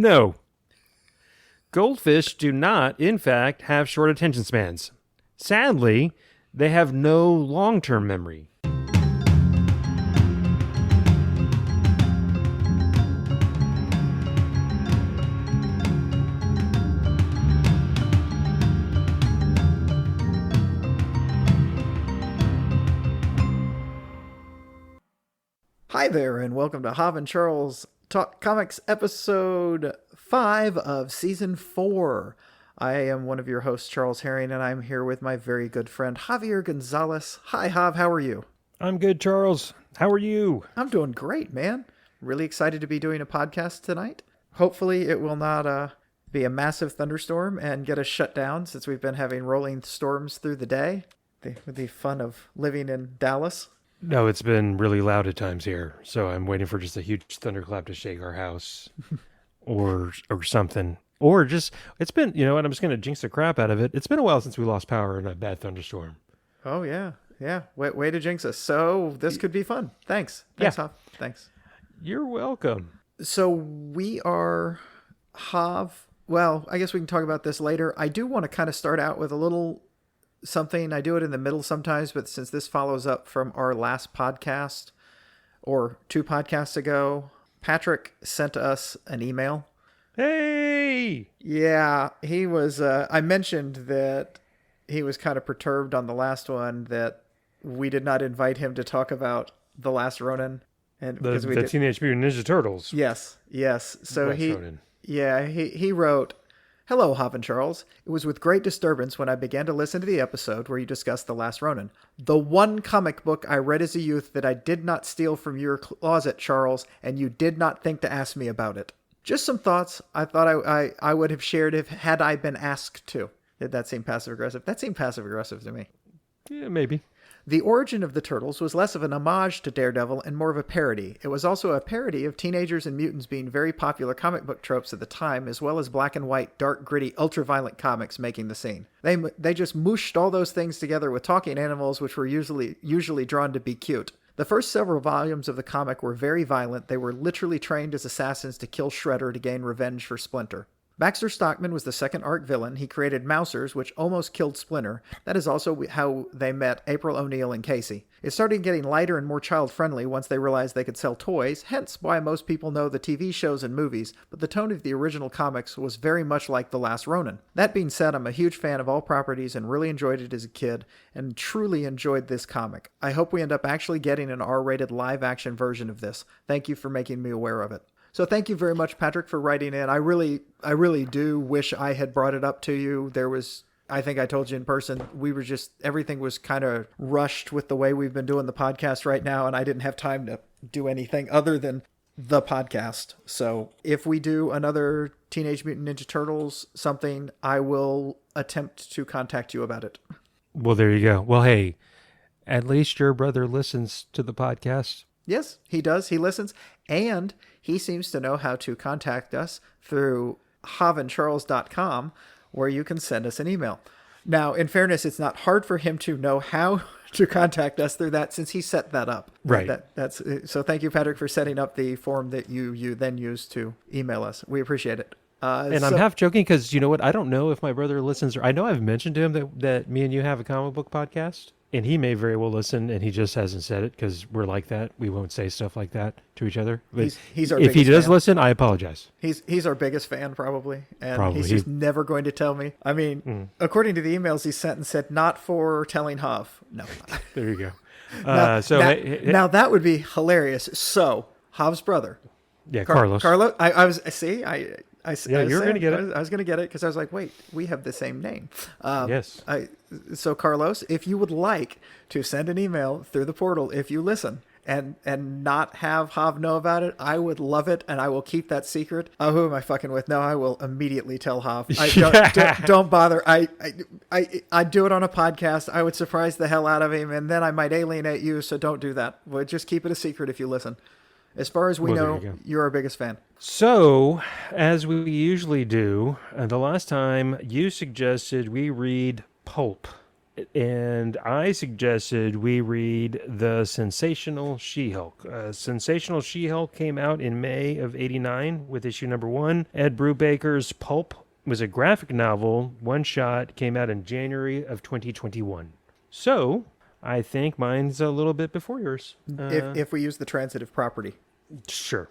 No. Goldfish do not, in fact, have short attention spans. Sadly, they have no long-term memory. Hi there, and welcome to Jav and Charles Talk Comics episode 5 of season 4. I am one of your hosts, Charles Herring, and I'm here with my very good friend, Javier Gonzalez. Hi, Jav, how are you? I'm good, Charles. How are you? I'm doing great, man. Really excited to be doing a podcast tonight. Hopefully it will not be a massive thunderstorm and get us shut down, since we've been having rolling storms through the day. With the fun of living in Dallas. No, it's been really loud at times here, so I'm waiting for just a huge thunderclap to shake our house or something. Or just, it's been, you know what, I'm just going to jinx the crap out of it. It's been a while since we lost power in a bad thunderstorm. Oh, yeah. Yeah. Way to jinx us. So this could be fun. Thanks, Jav. Thanks. You're welcome. So we are Jav. Well, I guess we can talk about this later. I do want to kind of start out with a little something. I do it in the middle sometimes, but since this follows up from our last podcast or 2 podcasts ago, Patrick sent us an email. Hey! Yeah, he was, I mentioned that he was kind of perturbed on the last one that we did not invite him to talk about The Last Ronin. And the Teenage Mutant Ninja Turtles. Yes. So Ronin. he wrote, "Hello, Jav and Charles. It was with great disturbance when I began to listen to the episode where you discussed The Last Ronin. The one comic book I read as a youth that I did not steal from your closet, Charles, and you did not think to ask me about it. Just some thoughts I thought I would have shared had I been asked to." Did that seem passive-aggressive? That seemed passive-aggressive to me. Yeah, maybe. "The origin of the Turtles was less of an homage to Daredevil and more of a parody. It was also a parody of teenagers and mutants being very popular comic book tropes at the time, as well as black and white, dark, gritty, ultra-violent comics making the scene. They just mooshed all those things together with talking animals, which were usually drawn to be cute. The first several volumes of the comic were very violent. They were literally trained as assassins to kill Shredder to gain revenge for Splinter. Baxter Stockman was the second arc villain. He created Mousers, which almost killed Splinter. That is also how they met April O'Neil and Casey. It started getting lighter and more child-friendly once they realized they could sell toys, hence why most people know the TV shows and movies, but the tone of the original comics was very much like The Last Ronin. That being said, I'm a huge fan of all properties and really enjoyed it as a kid, and truly enjoyed this comic. I hope we end up actually getting an R-rated live-action version of this. Thank you for making me aware of it." So thank you very much, Patrick, for writing in. I really do wish I had brought it up to you. I think I told you in person, everything was kind of rushed with the way we've been doing the podcast right now, and I didn't have time to do anything other than the podcast. So if we do another Teenage Mutant Ninja Turtles something, I will attempt to contact you about it. Well, there you go. Well, hey, at least your brother listens to the podcast. Yes, he does. He listens, and he seems to know how to contact us through javandcharles.com, where you can send us an email. Now, in fairness, it's not hard for him to know how to contact us through that, since he set that up. Right. So thank you, Patrick, for setting up the form that you then use to email us. We appreciate it. And I'm half joking because, you know what, I don't know if my brother listens, or I know I've mentioned to him that me and you have a comic book podcast. And he may very well listen, and he just hasn't said it because we're like that. We won't say stuff like that to each other. But he's our if he does fan. Listen, I apologize. He's our biggest fan, probably. And Probably. He's just never going to tell me. I mean, according to the emails he sent and said, not for telling Jav. No. There you go. Now that would be hilarious. So, Jav's brother. Yeah, Carlos. Carlos. You're going to get it. I was going to get it because I was like, wait, we have the same name. Yes. So Carlos, if you would like to send an email through the portal, if you listen and not have Jav know about it, I would love it, and I will keep that secret. Oh, who am I fucking with? No, I will immediately tell Jav. Don't bother. I do it on a podcast. I would surprise the hell out of him, and then I might alienate you, so don't do that. We'll just keep it a secret if you listen. As far as we know, you're our biggest fan. So, as we usually do, the last time you suggested we read Pulp. and I suggested we read the Sensational She-Hulk. Sensational She-Hulk came out in May of '89 with issue number 1. Ed Brubaker's Pulp was a graphic novel, one shot, came out in January of 2021. So I think mine's a little bit before yours. If we use the transitive property. Sure.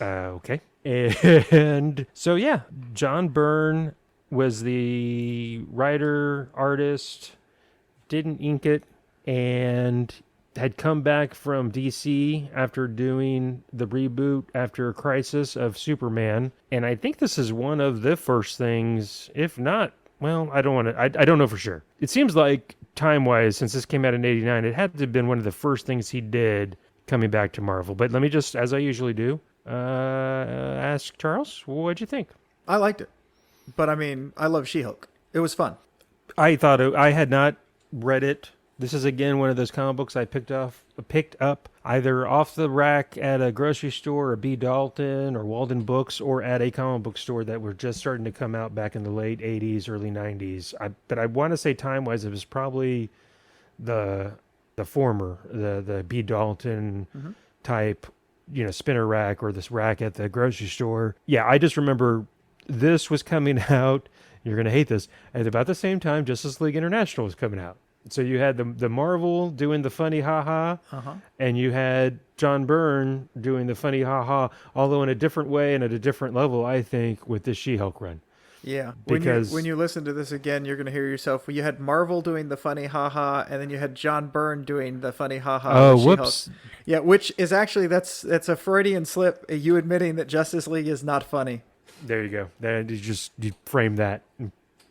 Okay. And so, yeah, John Byrne was the writer, artist, didn't ink it, and had come back from DC after doing the reboot after Crisis of Superman. And I think this is one of the first things, if not, well, I don't know for sure. It seems like time-wise, since this came out in '89, it had to have been one of the first things he did coming back to Marvel. But let me just, as I usually do, ask Charles, what'd you think? I liked it. But I mean, I love She-Hulk. It was fun. I thought I had not read it. This is again one of those comic books I picked up either off the rack at a grocery store or B. Dalton or Walden Books, or at a comic book store that were just starting to come out back in the late '80s, early '90s. But I want to say time-wise, it was probably the former, the B. Dalton type, spinner rack, or this rack at the grocery store. Yeah, I just remember this was coming out. You're going to hate this. At about the same time, Justice League International was coming out. So you had the Marvel doing the funny ha-ha, and you had John Byrne doing the funny ha-ha, although in a different way and at a different level, I think, with this She-Hulk run. Yeah, because when you listen to this again, you're going to hear yourself. You had Marvel doing the funny ha-ha, and then you had John Byrne doing the funny ha-ha. Oh, whoops. Yeah, which is actually, that's a Freudian slip, you admitting that Justice League is not funny. There you go. You frame that.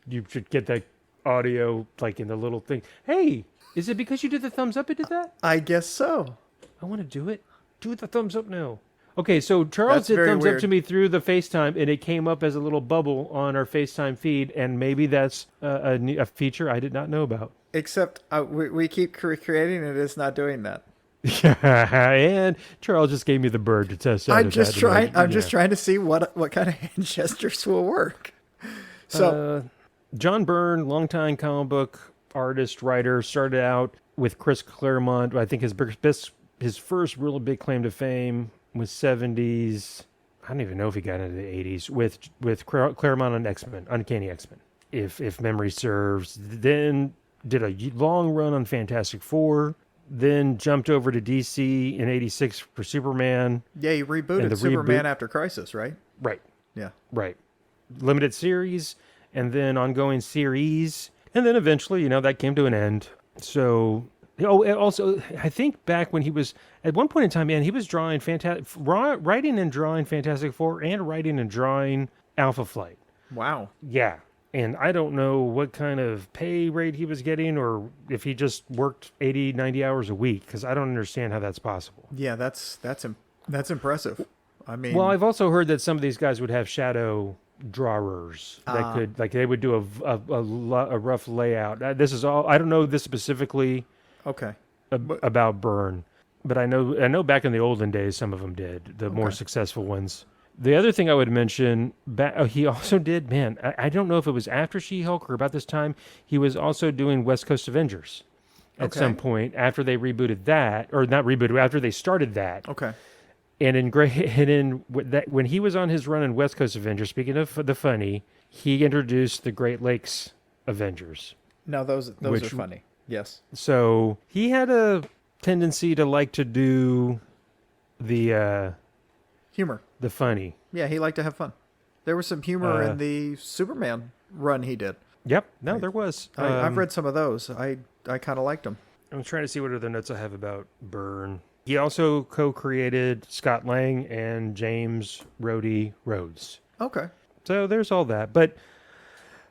You should get that audio like in the little thing. Hey, is it because you did the thumbs up it did that? I guess so. I want to do it. Do the thumbs up now. Okay, so Charles That's did very thumbs weird. up to me through the FaceTime, and it came up as a little bubble on our FaceTime feed, and maybe that's a feature I did not know about. Except we keep creating it. It's not doing that. And Charles just gave me the bird to test out. I'm just trying to see what kind of hand gestures will work. So John Byrne, longtime comic book artist, writer, started out with Chris Claremont. I think his first real big claim to fame was '70s. I don't even know if he got into the '80s with Claremont on X-Men, Uncanny X-Men, if memory serves. Then did a long run on Fantastic Four. Then jumped over to DC in '86 for Superman. Yeah, he rebooted Superman after Crisis, right? Right. Yeah. Right. Limited series, and then ongoing series, and then eventually, that came to an end. So, also, I think back when he was, at one point in time, man, he was writing and drawing Fantastic Four and writing and drawing Alpha Flight. Wow. Yeah. And I don't know what kind of pay rate he was getting, or if he just worked 80, 90 hours a week, because I don't understand how that's possible. Yeah, that's impressive. I mean, well, I've also heard that some of these guys would have shadow drawers that could, like, they would do a rough layout. This is all, I don't know this specifically. Okay. About Byrne, but I know back in the olden days, some of them did, the more successful ones. The other thing I would mention, he also did, man, I don't know if it was after She-Hulk or about this time, he was also doing West Coast Avengers at some point after they rebooted that, or not rebooted, after they started that. Okay. And when he was on his run in West Coast Avengers, speaking of the funny, he introduced the Great Lakes Avengers. No, those are funny. Yes. So he had a tendency to like to do the humor. The funny. Yeah, he liked to have fun. There was some humor in the Superman run he did. Yep. No, there was. I've read some of those. I kind of liked them. I'm trying to see what other notes I have about Byrne. He also co-created Scott Lang and James Rhodey Rhodes. Okay. So there's all that. But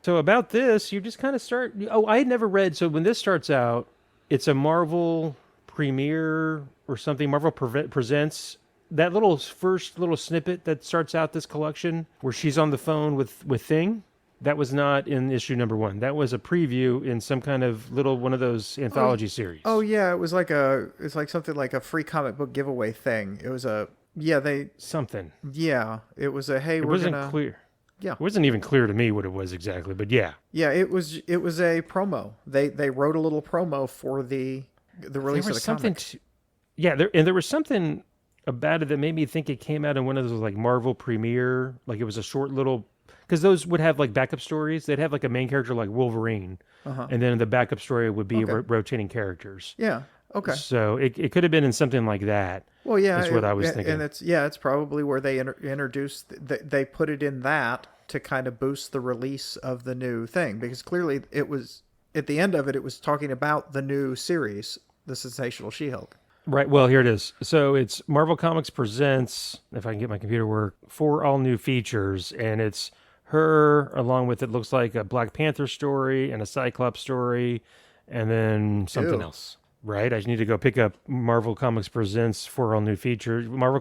so about this, you just kind of start. Oh, I had never read. So when this starts out, it's a Marvel premiere or something. Marvel presents. That first little snippet that starts out this collection where she's on the phone with Thing, that was not in issue number 1. That was a preview in some kind of one of those anthology series. Oh yeah, it was like something like a free comic book giveaway thing. It was something. Yeah, it was a, hey, it we're wasn't gonna clear. Yeah. It wasn't even clear to me what it was exactly, but yeah. Yeah, it was a promo. They wrote a little promo for the release of the comic. There was something about it that made me think it came out in one of those like Marvel premiere, like it was a short little, because those would have like backup stories. They'd have like a main character like Wolverine, and then the backup story would be rotating characters. Yeah. Okay. So it could have been in something like that. Well, yeah, that's what I was thinking. And it's probably where they introduced. They put it in that to kind of boost the release of the new thing, because clearly it was at the end of it. It was talking about the new series, the Sensational She-Hulk. Right. Well, here it is. So it's Marvel Comics presents, if I can get my computer to work, 4 all new features, and it's her along with, it looks like a Black Panther story and a Cyclops story, and then something else. Right. I just need to go pick up Marvel Comics presents 4 all new features. Marvel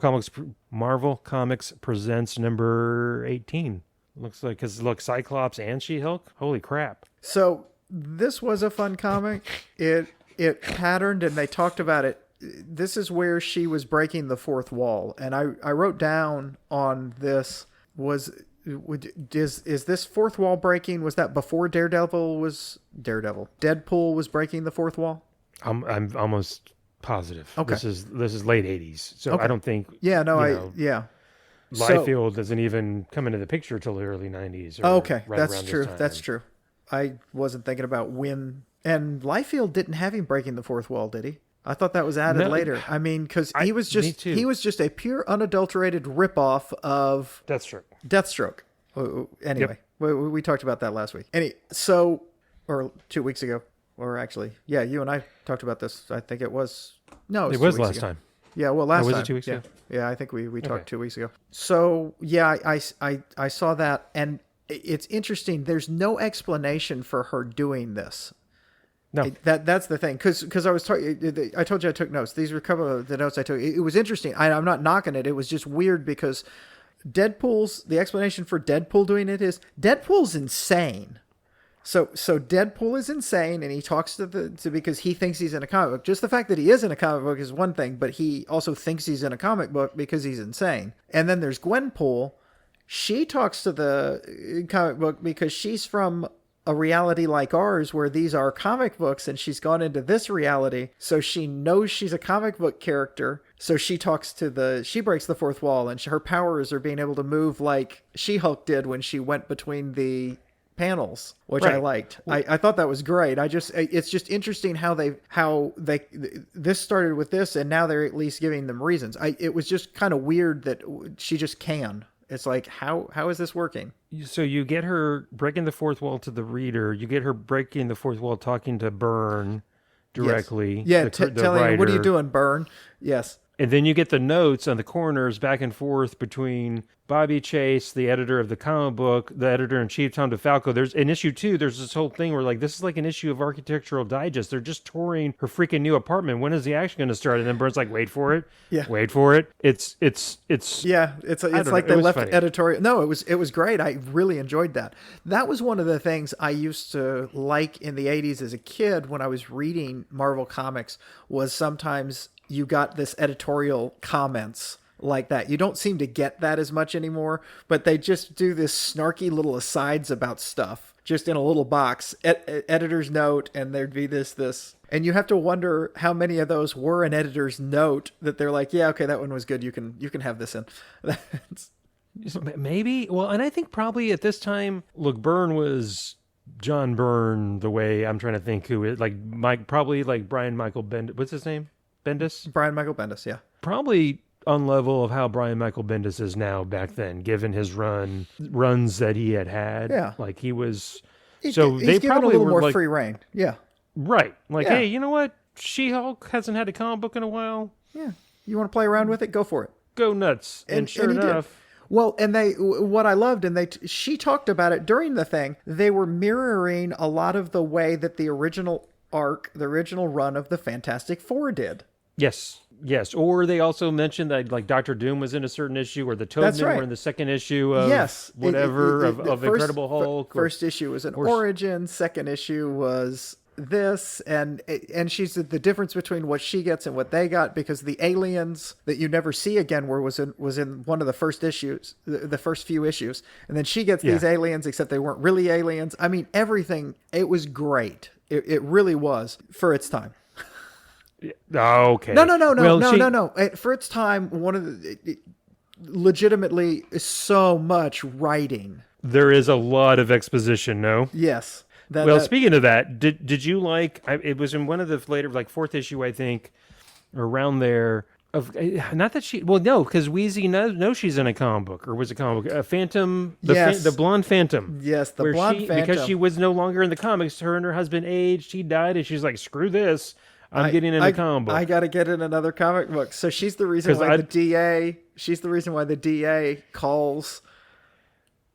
Comics presents number 18. Looks like, because look, Cyclops and She-Hulk. Holy crap. So this was a fun comic. It patterned, and they talked about it. This is where she was breaking the fourth wall, and I wrote down on this, is this fourth wall breaking, was that before Deadpool was breaking the fourth wall? I'm almost positive. Okay. This is late 80s, so Okay. I don't think. Yeah. Liefeld doesn't even come into the picture till the early 90s. Okay, right that's around this true. time. That's true. I wasn't thinking about when. And Liefeld didn't have him breaking the fourth wall, did he? I thought that was added later. I mean, because he was just a pure unadulterated ripoff of Deathstroke. Anyway, we talked about that last week. Or 2 weeks ago, or actually, yeah, you and I talked about this. I think it was last time. Yeah, well, last time. Was it 2 weeks ago? Yeah, I think we talked 2 weeks ago. So yeah, I saw that, and it's interesting. There's no explanation for her doing this. No, that's the thing. Because I told you I took notes. These were a couple of the notes I took. It was interesting. I'm not knocking it. It was just weird because the explanation for Deadpool doing it is Deadpool's insane. So Deadpool is insane, and he talks because he thinks he's in a comic book. Just the fact that he is in a comic book is one thing, but he also thinks he's in a comic book because he's insane. And then there's Gwenpool. She talks to the comic book because she's from a reality like ours where these are comic books, and she's gone into this reality, so she knows she's a comic book character. So she breaks the fourth wall, and her powers are being able to move like She-Hulk did when she went between the panels, which I liked. I thought that was great. It's just interesting how they this started with this, and now they're at least giving them reasons. It was just kind of weird that she just can. It's like, how is this working? So you get her breaking the fourth wall to the reader. You get her breaking the fourth wall, talking to Byrne directly. Yes. Yeah, telling him, what are you doing, Byrne? Yes. And then you get the notes on the corners back and forth between Bobby Chase, the editor of the comic book, the editor-in-chief, Tom DeFalco. There's in issue 2, there's this whole thing where like, this is like an issue of Architectural Digest. They're just touring her freaking new apartment. When is the action going to start? And then Byrne's like, wait for it. Yeah. Wait for it. It's like they left funny. Editorial. No, it was great. I really enjoyed that. That was one of the things I used to like in the 80s as a kid when I was reading Marvel Comics, was sometimes you got this editorial comments like that. You don't seem to get that as much anymore, but they just do this snarky little asides about stuff just in a little box, editor's note, and there'd be this. And you have to wonder how many of those were an editor's note that they're like, yeah, okay, that one was good. You can have this in. Maybe. Well, and I think probably at this time, look, Byrne was John Byrne, the way I'm trying to think who is like probably like Brian Michael Bendis. What's his name? Bendis? Brian Michael Bendis, yeah. Probably on level of how Brian Michael Bendis is now back then, given his runs that he had. Yeah. Like he was. So he's they given probably a little were more like, free reign. Yeah. Right. Like, hey, you know what? She-Hulk hasn't had a comic book in a while. Yeah. You want to play around with it? Go for it. Go nuts. And sure enough. Did. Well, and what I loved, and she talked about it during the thing, they were mirroring a lot of the way that the original arc, the original run of the Fantastic Four did. Yes. Or they also mentioned that like Doctor Doom was in a certain issue, or the Toadmen were in the second issue of of Incredible Hulk. First issue was an origin. Second issue was this, and she's the difference between what she gets and what they got, because the aliens that you never see again was in one of the first issues, the first few issues, and then she gets these aliens, except they weren't really aliens. I mean, everything. It was great. It really was for its time. Okay. No. For its time, one of the legitimately so much writing. There is a lot of exposition. No. Yes. Speaking of that, did you like? It was in one of the later, like fourth issue, I think, around there. Of not that she. Well, no, because Wheezy knows she's in a comic book, or was a comic book. A Phantom, the blonde Phantom. Yes, the blonde Phantom. Because she was no longer in the comics. Her and her husband aged. She died, and she's like, "Screw this! I'm getting in a comic book. I got to get in another comic book." So she's the reason why the DA. She's the reason why the DA calls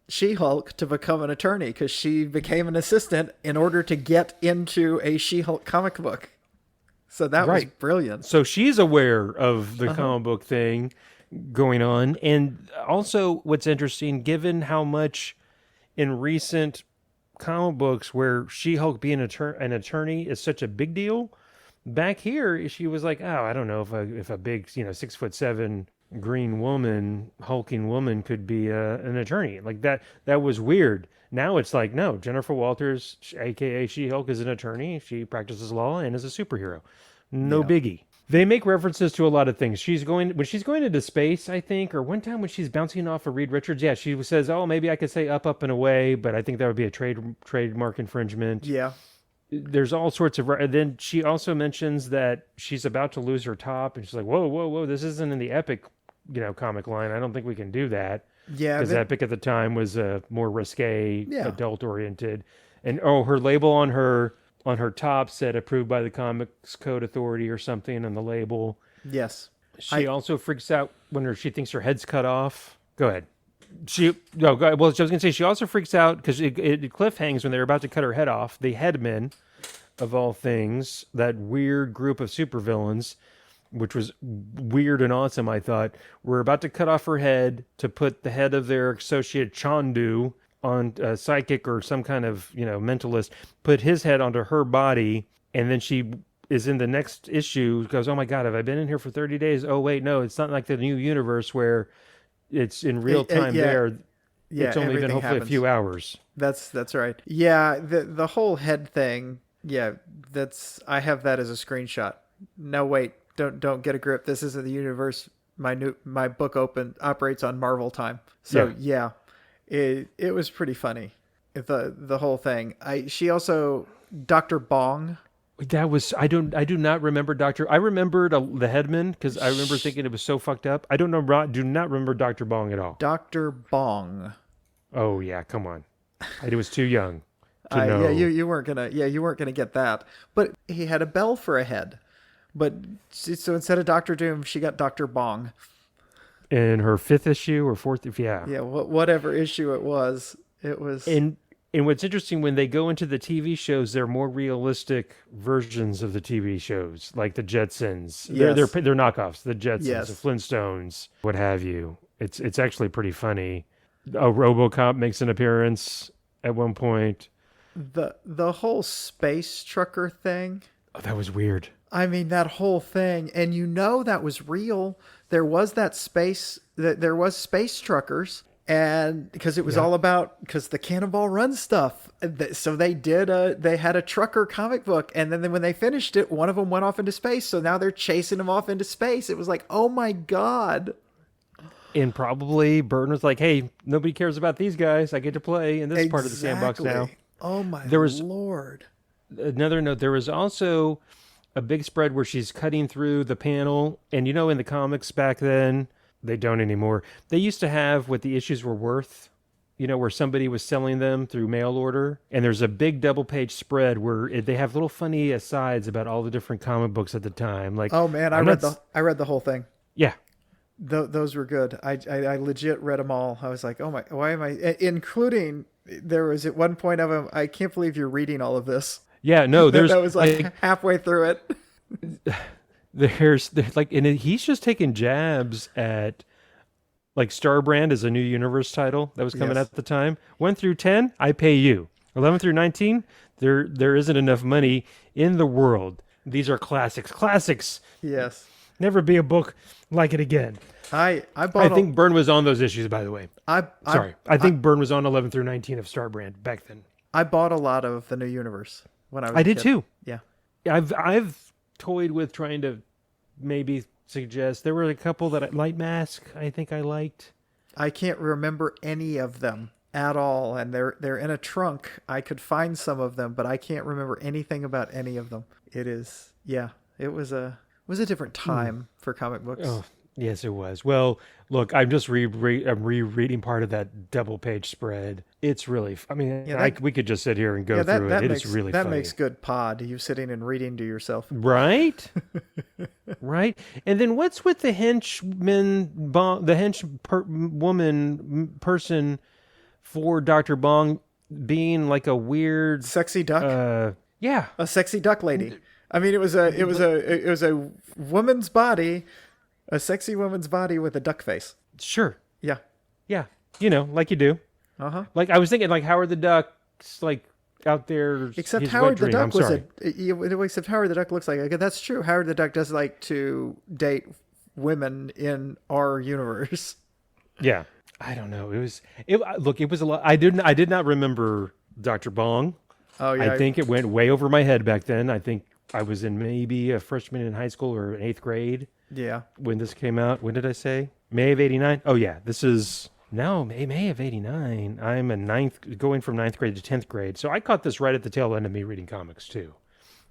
She-Hulk to become an attorney, because she became an assistant in order to get into a She-Hulk comic book. So that was brilliant. So she's aware of the comic book thing going on. And also what's interesting, given how much in recent comic books where She-Hulk being an attorney is such a big deal, back here she was like, oh, I don't know if a big 6'7" green woman, hulking woman could be an attorney. Like that was weird. Now it's like, no, Jennifer Walters, aka She-Hulk, is an attorney. She practices law and is a superhero. No biggie. They make references to a lot of things. When she's going into space, I think, or one time when she's bouncing off of Reed Richards, she says, oh, maybe I could say up, up and away, but I think that would be a trademark infringement. Yeah. There's all sorts of. And then she also mentions that she's about to lose her top, and she's like, whoa, this isn't in the Epic, comic line. I don't think we can do that. Yeah. Because Epic at the time was more risque, adult oriented. And her label on her top said approved by the Comics Code Authority or something on the label. Yes. She also freaks out when she thinks her head's cut off. Go ahead. Well, I was going to say, she also freaks out because it cliff hangs when they're about to cut her head off. The Headmen, of all things, that weird group of supervillains, which was weird and awesome, I thought, were about to cut off her head to put the head of their associate Chandu on a psychic or some kind of, mentalist, put his head onto her body, and then she is in the next issue, goes, oh my God, have I been in here for 30 days? Oh, wait, no, it's not like the new universe where it's in real time there. Yeah, it's only been hopefully happens. A few hours. That's right. Yeah, the whole head thing, I have that as a screenshot. No, wait, don't get a grip. This isn't the universe. My book operates on Marvel time. So yeah. It was pretty funny, the whole thing. She also Dr. Bong. I do not remember Dr. I remembered the Headman because I remember thinking it was so fucked up. I do not remember Dr. Bong at all. Dr. Bong. Oh yeah, come on. I was too young to know. Yeah, you weren't gonna get that. But he had a bell for a head. But so instead of Dr. Doom, she got Dr. Bong. In her fifth issue or fourth, whatever issue it was. And what's interesting, when they go into the TV shows, they're more realistic versions of the TV shows, like the Jetsons. Yes. They're knockoffs. The Jetsons, the Flintstones, what have you. It's actually pretty funny. RoboCop makes an appearance at one point. The whole space trucker thing. Oh, that was weird. I mean, that whole thing, and that was real. There was there was space truckers, and because it was all about, because the Cannonball Run stuff. So they had a trucker comic book, and then when they finished it, one of them went off into space. So now they're chasing him off into space. It was like, oh my God. And probably Byrne was like, hey, nobody cares about these guys. I get to play in this part of the sandbox now. Oh my Lord. Another note, there was also a big spread where she's cutting through the panel, and in the comics back then, they don't anymore. They used to have what the issues were worth, where somebody was selling them through mail order, and there's a big double page spread where they have little funny asides about all the different comic books at the time. Like, oh man, I read the whole thing. Yeah. Those were good. I legit read them all. I was like, oh my, why am I, including, there was at one point of them, I can't believe you're reading all of this. Yeah, no, there's that was like halfway through it. There's like, and he's just taking jabs at, like, Starbrand is a new universe title that was coming out at the time. 1 through 10, I pay you. 11 through 19, there isn't enough money in the world. These are classics. Classics. Yes. Never be a book like it again. I I bought think Byrne was on those issues, by the way. I I think Byrne was on 11 through 19 of Star Brand back then. I bought a lot of the New Universe when I was I a did kid. too. Yeah. I've toyed with trying to maybe suggest. There were a couple that Light Mask, I think I liked. I can't remember any of them at all, and they're in a trunk. I could find some of them, but I can't remember anything about any of them. It was a different time for comic books. Oh, yes, it was. Well, look, I'm just I'm rereading part of that double page spread. It's really, we could just sit here and go through it. It is really that funny. makes good pod. You sitting and reading to yourself. Right? Right? And then what's with the person for Dr. Bong being like a weird Sexy duck. Yeah. A sexy duck lady. I mean, it was a woman's body, a sexy woman's body with a duck face. Sure. Yeah. Yeah. Like you do. Uh-huh. Like I was thinking, like Howard the Duck's like out there. Except his Howard wet the dream. Duck I'm was sorry. except Howard the Duck looks like that's true. Howard the Duck does like to date women in our universe. Yeah. I don't know. Look, it was a lot. I did not remember Dr. Bong. Oh yeah. I think it went way over my head back then. I think I was in maybe a freshman in high school or 8th grade. Yeah. When this came out. When did I say? May of 89? Oh yeah. This is May of 89. I'm going from 9th grade to 10th grade. So I caught this right at the tail end of me reading comics too,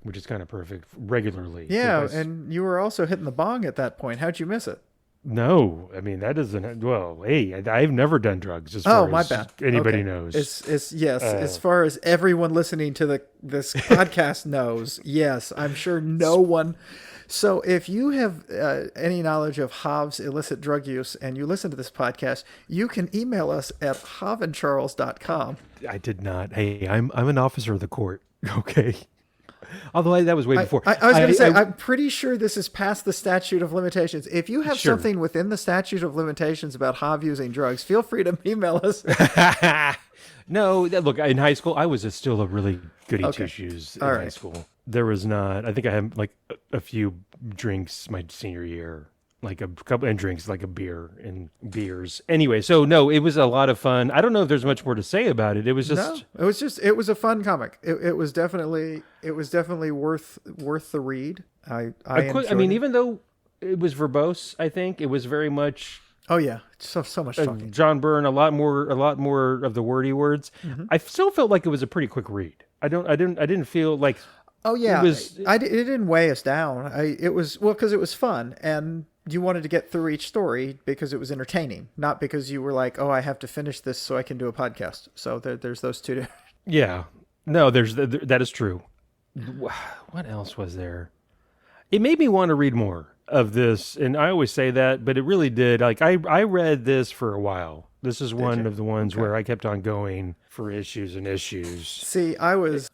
which is kind of perfect regularly. Yeah, and you were also hitting the bong at that point. How'd you miss it? No, I mean that isn't. Well, hey, I've never done drugs. As Oh, far my as bad. Anybody Okay. knows? As far as everyone listening to this podcast knows, yes, I'm sure no one. So if you have any knowledge of Hav's illicit drug use and you listen to this podcast, you can email us at havandcharles.com. I did not. Hey, I'm an officer of the court. Okay. Although that was way before. I was going to say, I'm pretty sure this is past the statute of limitations. If you have Sure. something within the statute of limitations about Hav using drugs, feel free to email us. No, look, in high school, I was still a really goody Okay. two-shoes in All high right. school. There was not, I think I had like a few drinks my senior year, like a couple and drinks, like a beer and beers. Anyway, so no, it was a lot of fun. I don't know if there's much more to say about it. It was just, it was a fun comic. It was definitely worth the read. I I mean, even though it was verbose, I think it was very much oh yeah, so much talking. John Byrne, a lot more of the wordy words. Mm-hmm. I still felt like it was a pretty quick read. I didn't feel like Oh yeah, it didn't weigh us down. It was because it was fun and you wanted to get through each story because it was entertaining, not because you were like, oh, I have to finish this so I can do a podcast. So there's those two. Yeah. No, that is true. What else was there? It made me want to read more of this, and I always say that, but it really did. Like I read this for a while. This is one of the ones where I kept on going for issues and issues. See, I was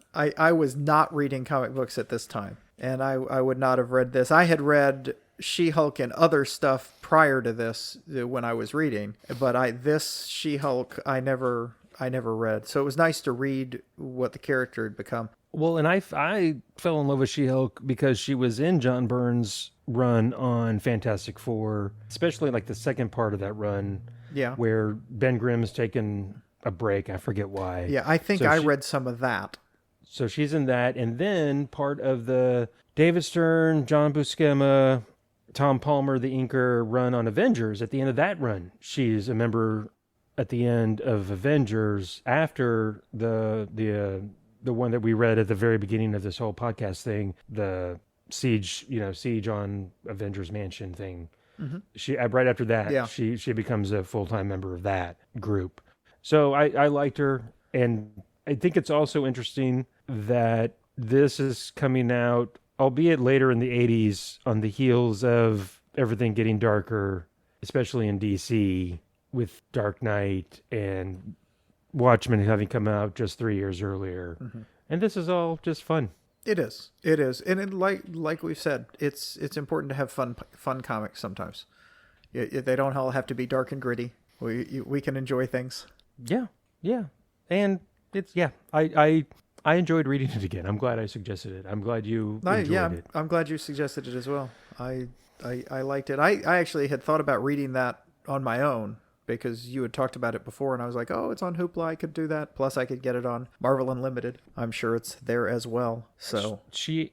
not reading comic books at this time, and I would not have read this. I had read She-Hulk and other stuff prior to this when I was reading, but this She-Hulk I never read. So it was nice to read what the character had become. Well, and I fell in love with She-Hulk because she was in John Byrne's run on Fantastic Four, especially like the second part of that run. Yeah. Where Ben Grimm's taken a break. I forget why. Yeah, I think I read some of that. So she's in that. And then part of the David Stern, John Buscema, Tom Palmer, the inker run on Avengers. At the end of that run, she's a member at the end of Avengers after the one that we read at the very beginning of this whole podcast thing, the siege on Avengers Mansion thing. Mm-hmm. She right after that, she becomes a full-time member of that group. So I liked her, and I think it's also interesting that this is coming out, albeit later in the 80s, on the heels of everything getting darker, especially in DC, with Dark Knight and Watchmen having come out just 3 years earlier. Mm-hmm. And this is all just fun. It is, and like we've said, it's important to have fun comics sometimes. They don't all have to be dark and gritty. We can enjoy things. Yeah, and it's yeah. I enjoyed reading it again. I'm glad I suggested it. I'm glad you enjoyed it. I'm glad you suggested it as well. I liked it. I actually had thought about reading that on my own because you had talked about it before, and I was like, oh, it's on Hoopla. I could do that. Plus, I could get it on Marvel Unlimited. I'm sure it's there as well. So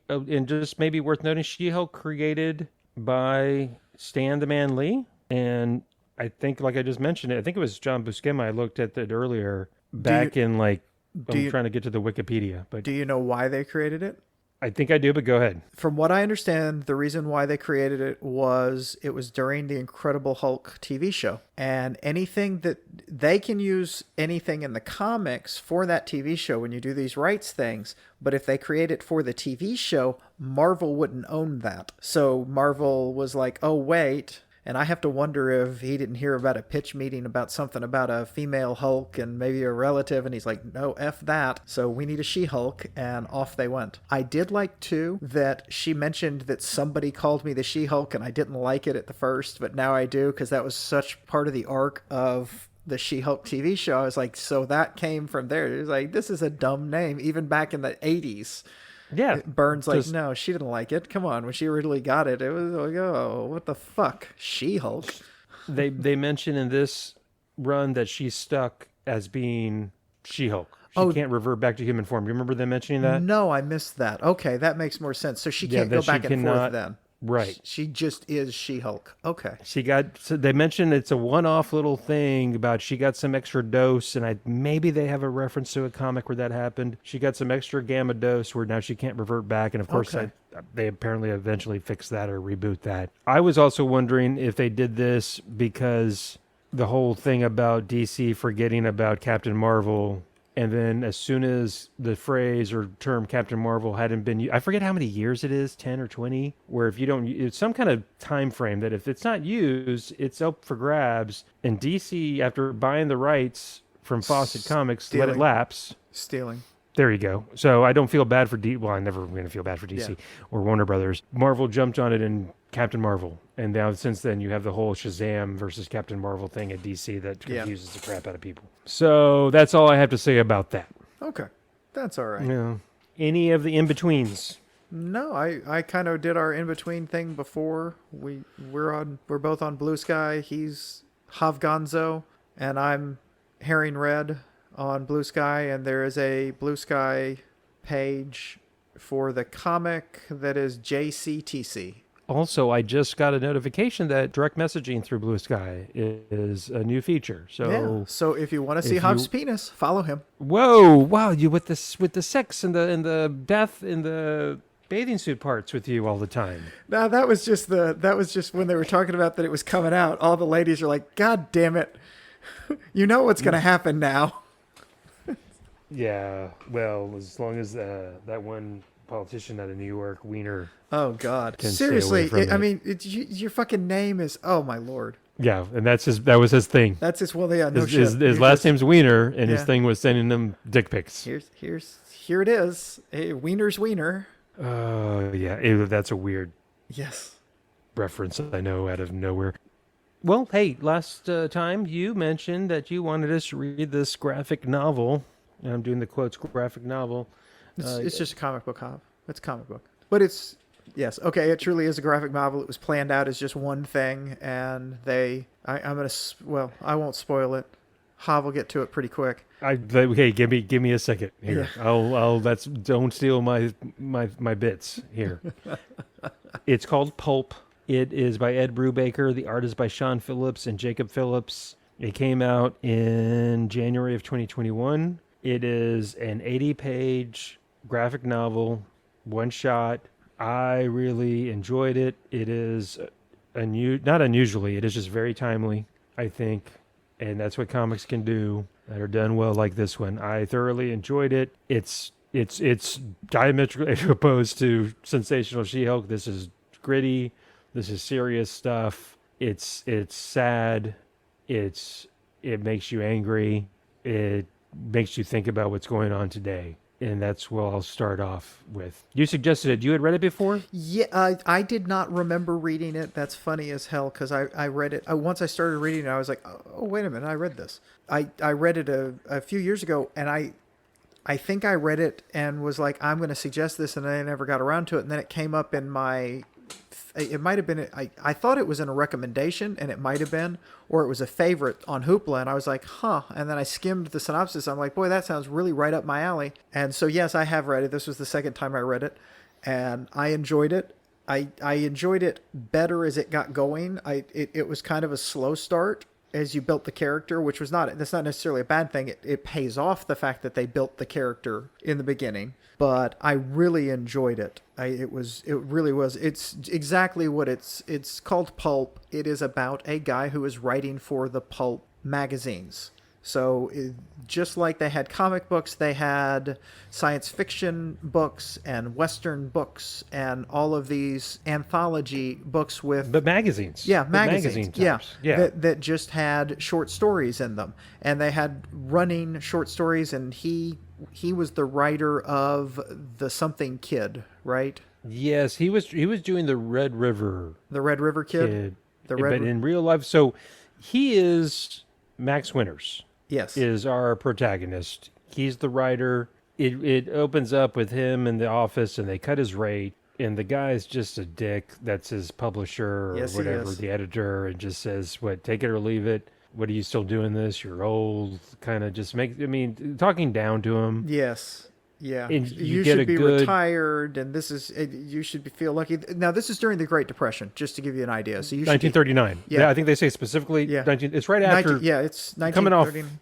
and just maybe worth noting, She-Hulk created by Stan the Man Lee, and I think, like I just mentioned it, I think it was John Buscema. I looked at it earlier back in like. I'm trying to get to the Wikipedia, but do you know why they created it? I think I do, but go ahead. From what I understand, the reason why they created it was during the Incredible Hulk TV show. And anything that they can use anything in the comics for that TV show when you do these rights things. But if they create it for the TV show, Marvel wouldn't own that. So Marvel was like, oh, wait. And I have to wonder if he didn't hear about a pitch meeting about something about a female Hulk and maybe a relative. And he's like, no, F that. So we need a She-Hulk. And off they went. I did like, too, that she mentioned that somebody called me the She-Hulk. And I didn't like it at the first. But now I do, because that was such part of the arc of the She-Hulk TV show. I was like, so that came from there. It was like, this is a dumb name, even back in the 80s. Yeah. Byrne's like, no, she didn't like it. Come on. When she originally got it, it was like, oh, what the fuck? She-Hulk. They mention in this run that she's stuck as being She-Hulk. She can't revert back to human form. You remember them mentioning that? No, I missed that. Okay, that makes more sense. So she can't go back and forth then. Right. She just is She-Hulk. Okay. So they mentioned it's a one-off little thing about she got some extra dose, and maybe they have a reference to a comic where that happened. She got some extra gamma dose where now she can't revert back, and of course they apparently eventually fix that or reboot that. I was also wondering if they did this because the whole thing about DC forgetting about Captain Marvel. And then as soon as the phrase or term Captain Marvel hadn't been, I forget how many years it is, 10 or 20, where if you don't, it's some kind of time frame that if it's not used, it's up for grabs. And DC, after buying the rights from Fawcett Comics, let it lapse. Stealing. There you go. So I don't feel bad for Well, I'm never going to feel bad for DC or Warner Brothers. Marvel jumped on it in Captain Marvel. And now since then, you have the whole Shazam versus Captain Marvel thing at DC that confuses the crap out of people. So that's all I have to say about that. Okay. That's all right. Yeah. Any of the in-betweens? No, I kind of did our in-between thing before. We're both on Blue Sky. He's Havgonzo, and I'm Herring Red on Blue Sky, and there is a Blue Sky page for the comic that is JCTC. Also, I just got a notification that direct messaging through Blue Sky is a new feature. So if you want to see Hov's penis, follow him. Whoa! Wow! You with the sex and the death and the bathing suit parts with you all the time. No, that was just when they were talking about that it was coming out. All the ladies are like, "God damn it! You know what's going to happen now." Yeah. Well, as long as that one politician out of New York, Wiener. Oh God! Seriously, your fucking name is. Oh my Lord. Yeah, and that was his thing. That's his. Well, his last name's Wiener, and his thing was sending them dick pics. Here it is. Hey, Wiener's Wiener. Yeah, that's a weird. Yes. Reference I know out of nowhere. Well, hey, last time you mentioned that you wanted us to read this graphic novel. And I'm doing the quotes graphic novel. It's just a comic book, Hov. It's a comic book, but it's. Yes. Okay. It truly is a graphic novel. It was planned out as just one thing, and I won't spoil it. Hav will get to it pretty quick. Okay, give me a second here. Yeah. Don't steal my bits here. It's called Pulp. It is by Ed Brubaker. The art is by Sean Phillips and Jacob Phillips. It came out in January of 2021. It is an 80-page graphic novel, one shot. I really enjoyed it. It is not unusually. It is just very timely, I think, and that's what comics can do that are done well like this one. I thoroughly enjoyed it. It's diametrically opposed to Sensational She-Hulk. This is gritty. This is serious stuff. It's sad. It makes you angry. It makes you think about what's going on today. And that's what I'll start off with. You suggested it. You had read it before? Yeah, I did not remember reading it. That's funny as hell because I read it. Once I started reading it, I was like, oh, wait a minute, I read this. I read it a few years ago, and I I think I read it and was like, I'm going to suggest this, and I never got around to it. And then it came up in my, it might have been, I thought it was in a recommendation, and it might have been, or it was a favorite on Hoopla. And I was like, huh. And then I skimmed the synopsis. I'm like, boy, that sounds really right up my alley. And so, yes, I have read it. This was the second time I read it, and I enjoyed it. I enjoyed it better as it got going. It was kind of a slow start as you built the character, which was that's not necessarily a bad thing. It pays off the fact that they built the character in the beginning, but I really enjoyed it. It really was. It's exactly what it's called. Pulp. It is about a guy who is writing for the Pulp magazines. So just like they had comic books, they had science fiction books and Western books and all of these anthology books with... But magazines. Yeah, magazines. Magazine types. Yeah. That just had short stories in them. And they had running short stories, and he was the writer of The Something Kid, right? Yes, he was doing the Red River. The Red River Kid? But in real life, so he is Max Winters. Yes. Is our protagonist. He's the writer. It opens up with him in the office, and they cut his rate, and the guy's just a dick. That's his publisher or Yes, whatever, the editor, and just says, what, take it or leave it. What are you still doing this? You're old. Kind of just talking down to him. Yes. Yeah. And you should be retired, and you should feel lucky. Now, this is during the Great Depression, just to give you an idea. So 1939. Yeah, I think they say specifically. Yeah. It's right after. It's 1939.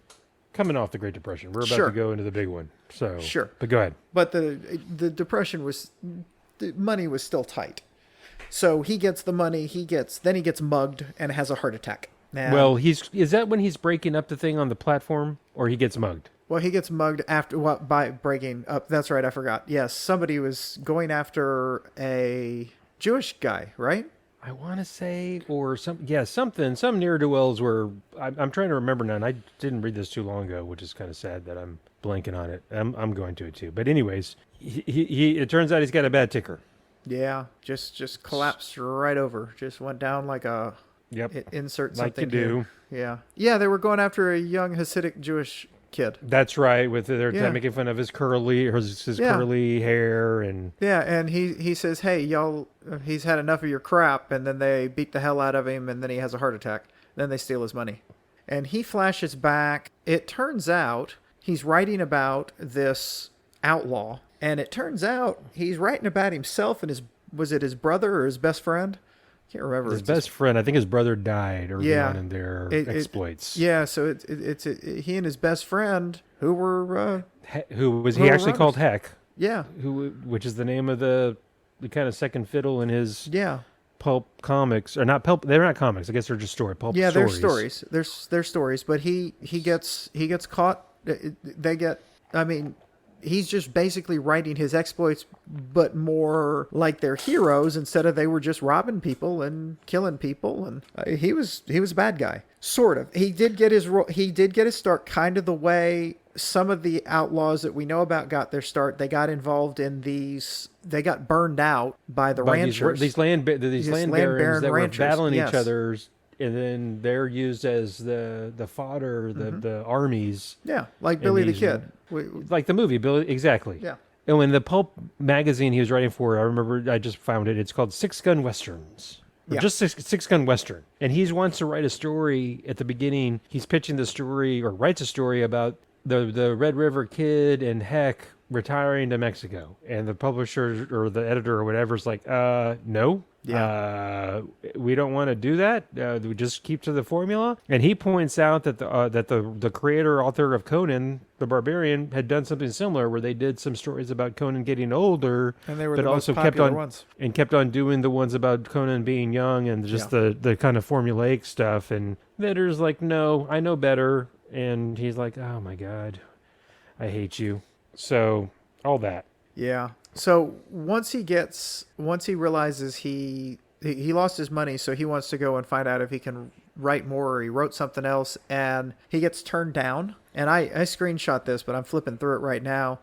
Coming off the Great Depression. We're about to go into the big one. So sure. But go ahead. But the Depression the money was still tight. So he gets the money. Then he gets mugged and has a heart attack. Now, well, is that when he's breaking up the thing on the platform, or he gets mugged? Well, he gets mugged by breaking up. That's right. I forgot. Yes, somebody was going after a Jewish guy, right? I want to say, or some ne'er-do-wells were. I'm trying to remember now, and I didn't read this too long ago, which is kind of sad that I'm blanking on it. I'm going to it too. But anyways, it turns out he's got a bad ticker. Yeah, just collapsed right over. Just went down like a. Yep. Insert something. Like you do. Here. Yeah. They were going after a young Hasidic Jewish kid. That's right. They're making fun of his curly curly hair and. Yeah, and he says, "Hey, y'all, he's had enough of your crap," and then they beat the hell out of him, and then he has a heart attack. Then they steal his money, and he flashes back. It turns out he's writing about this outlaw, and it turns out he's writing about himself and was it his brother or his best friend? Can't remember. His best friend. I think his brother died early on in their exploits. So it's he and his best friend who were he actually called Heck. Yeah. Which is the name of the kind of second fiddle in his pulp comics, or not pulp. They're not comics. I guess they're just pulp stories. Yeah, they're stories. They're stories. But he gets caught. They get. I mean, he's just basically writing his exploits, but more like they're heroes instead of they were just robbing people and killing people. And he was a bad guy, sort of. He did get his start kind of the way some of the outlaws that we know about got their start. They got involved in these. They got burned out by the ranchers. These land barons that ranchers, were battling each other. And then they're used as the fodder, the armies. Yeah, like Billy the Kid. Like the movie, Billy, exactly. Yeah. And when the Pulp magazine he was writing for, I remember I just found it. It's called Six Gun Westerns. Or just Six Gun Western. And he wants to write a story at the beginning. He's pitching the story, or writes a story about the Red River Kid and Heck retiring to Mexico. And the publisher or the editor or whatever is like, no. Yeah. We don't want to do that. We just keep to the formula. And he points out that the creator author of Conan the Barbarian had done something similar, where they did some stories about Conan getting older, and they were but the also most popular ones. And kept on doing the ones about Conan being young and just the kind of formulaic stuff. And the editor's like, no, I know better. And he's like, oh my God, I hate you. So all that. Yeah. So once he realizes he lost his money, so he wants to go and find out if he can write more, or he wrote something else, and he gets turned down. And I screenshot this, but I'm flipping through it right now.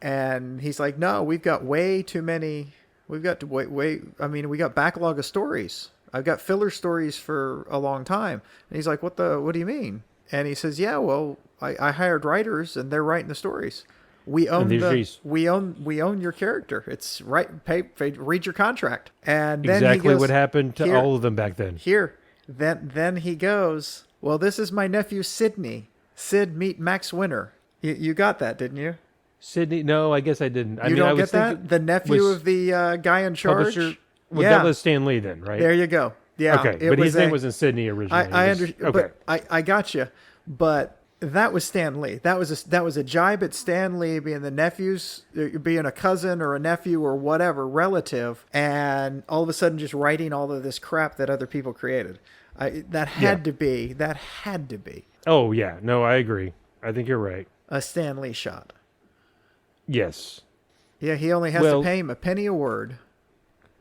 And he's like, no, we've got way too many. We've got we got backlog of stories. I've got filler stories for a long time. And he's like, what do you mean? And he says, yeah, well, I hired writers and they're writing the stories. We And own there's we own your character. It's right. Read your contract. And then he exactly goes, what happened to here, all of them back then. here. Then he goes, well, this is my nephew Sidney. Sid, meet Max Winter. You got that, didn't you? Sydney? No, I guess I didn't. I You mean, I don't was get that? thinking The nephew was of the guy in charge? publisher. Well, Yeah. that was Stan Lee then, right? There you go. Yeah. Okay, but his name wasn't Sydney originally. I It was- understand, Okay. but I got you. But that was Stan Lee. That was a jibe at Stan Lee being the nephew's, being a cousin or a nephew or whatever relative, and all of a sudden just writing all of this crap that other people created. That had to be. Oh yeah, no, I agree. I think you're right. A Stan Lee shot. Yes, Yeah, he only has to pay him a penny a word.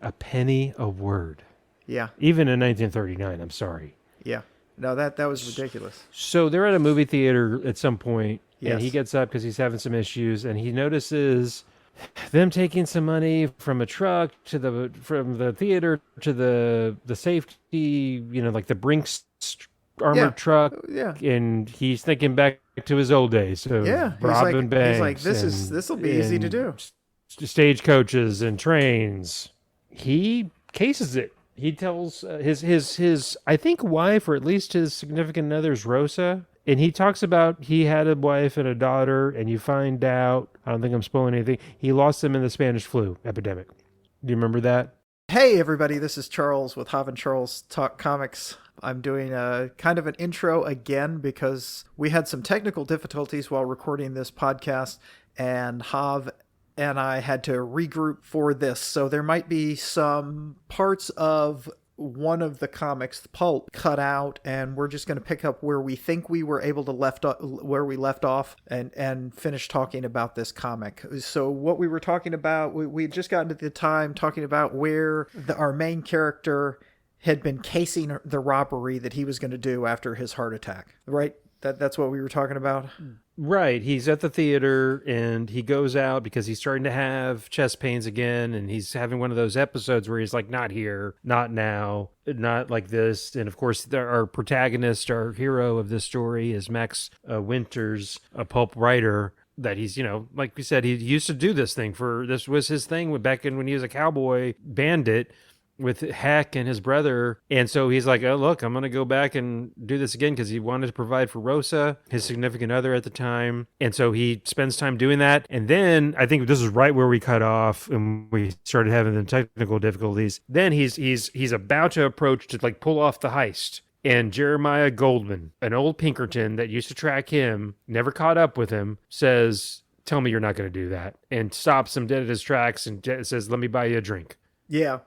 a penny a word. Yeah, Even in 1939. I'm sorry. yeah. No, that was ridiculous. So they're at a movie theater at some point, Yes. and he gets up because he's having some issues, and he notices them taking some money from a truck from the theater to the safety, like the Brinks armored truck. Yeah. And he's thinking back to his old days. So Yeah, robbing banks. he's like, this will be easy to do. Stagecoaches and trains. He cases it. He tells his I think wife, or at least his significant other's Rosa, and he talks about he had a wife and a daughter, and you find out, I don't think I'm spoiling anything, he lost them in the Spanish flu epidemic. Do you remember that? Hey everybody, this is Charles with Jav and Charles Talk Comics. I'm doing a kind of an intro again because we had some technical difficulties while recording this podcast, and Jav and I had to regroup for this. So there might be some parts of one of the comics, Pulp, cut out, and we're just going to pick up where we think we were able to where we left off and finish talking about this comic. So what we were talking about, we had just gotten to the time talking about where our main character had been casing the robbery that he was going to do after his heart attack, right? That's what we were talking about? Right. He's at the theater and he goes out because he's starting to have chest pains again. And he's having one of those episodes where he's like, not here, not now, not like this. And of course, our protagonist, our hero of this story is Max Winters, a pulp writer. That he's, like we said, he used to do this thing this was his thing back when he was a cowboy bandit with Heck and his brother. And so he's like, oh, look, I'm going to go back and do this again because he wanted to provide for Rosa, his significant other at the time. And so he spends time doing that. And then I think this is right where we cut off and we started having the technical difficulties. Then he's about to approach to like pull off the heist. And Jeremiah Goldman, an old Pinkerton that used to track him, never caught up with him, says, tell me you're not going to do that. And stops him dead at his tracks and says, let me buy you a drink. Yeah.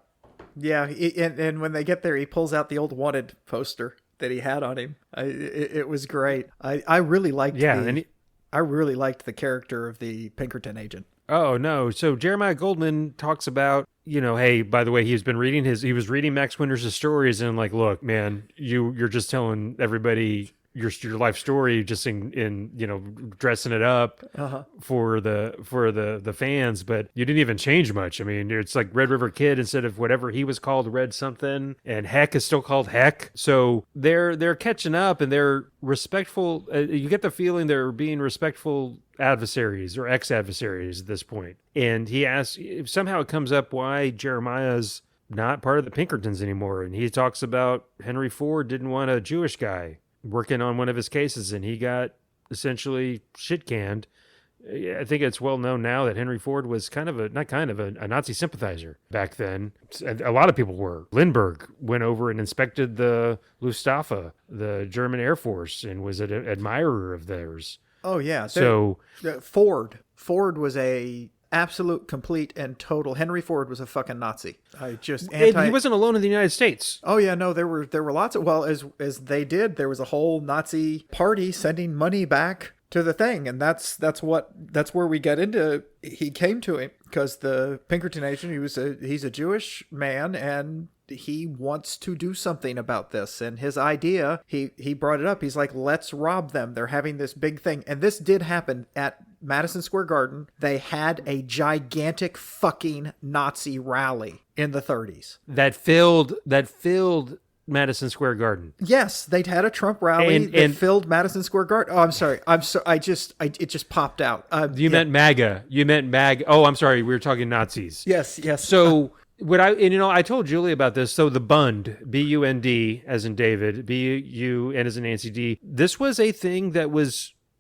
Yeah, and when they get there, he pulls out the old wanted poster that he had on him. It was great. I really liked I really liked the character of the Pinkerton agent. Oh no! So Jeremiah Goldman talks about, hey, by the way, he was reading Max Winters' stories and like, look, man, you're just telling everybody your life story just in dressing it up for the fans, but you didn't even change much. I mean, it's like Red River Kid instead of whatever he was called, Red something, and Heck is still called Heck. So they're catching up and they're respectful. You get the feeling they're being respectful adversaries or ex-adversaries at this point. And he asks, somehow it comes up why Jeremiah's not part of the Pinkertons anymore, and he talks about Henry Ford didn't want a Jewish guy working on one of his cases, and he got essentially shit canned. I think it's well known now that Henry Ford was a Nazi sympathizer back then. A lot of people were. Lindbergh went over and inspected the Luftwaffe, the German Air Force, and was an admirer of theirs. Oh yeah. So Ford was a absolute, complete, and total. Henry Ford was a fucking Nazi. He wasn't alone in the United States. Oh yeah, no, there were lots of, well, as they did, there was a whole Nazi party sending money back to the thing, and that's where we get into. He came to him because the Pinkerton agent, he's a Jewish man, and he wants to do something about this. And his idea, he brought it up. He's like, let's rob them. They're having this big thing, and this did happen at Madison Square Garden. They had a gigantic fucking Nazi rally in the 30s that filled Madison Square Garden. Yes, they'd had a Trump rally that And filled Madison Square Garden. Oh, I'm sorry. It just popped out. you meant MAGA. You meant MAGA. Oh, I'm sorry. We were talking Nazis. Yes. So I told Julie about this. So the Bund, B-U-N-D, as in David, B-U-N as in Nancy D. This was a thing that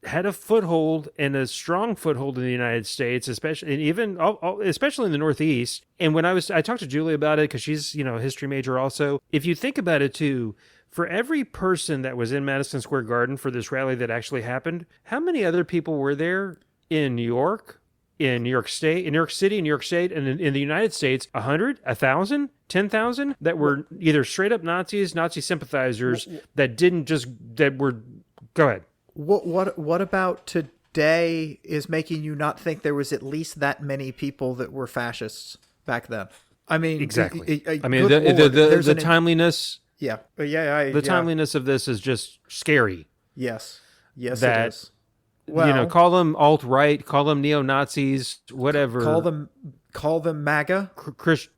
had a foothold and a strong foothold in the United States, especially and even especially in the Northeast. And when I talked to Julie about it because she's a history major also. If you think about it too, for every person that was in Madison Square Garden for this rally that actually happened, how many other people were there in New York, in New York State, in New York City, in New York State, and in the United States? 100, 1,000, 10,000 that were either straight up Nazis, Nazi sympathizers that were. Go ahead. What about today is making you not think there was at least that many people that were fascists back then? I mean, exactly. The timeliness. Yeah. Timeliness of this is just scary. Yes, it is. Well, call them alt-right, call them neo-Nazis, whatever. Call them MAGA.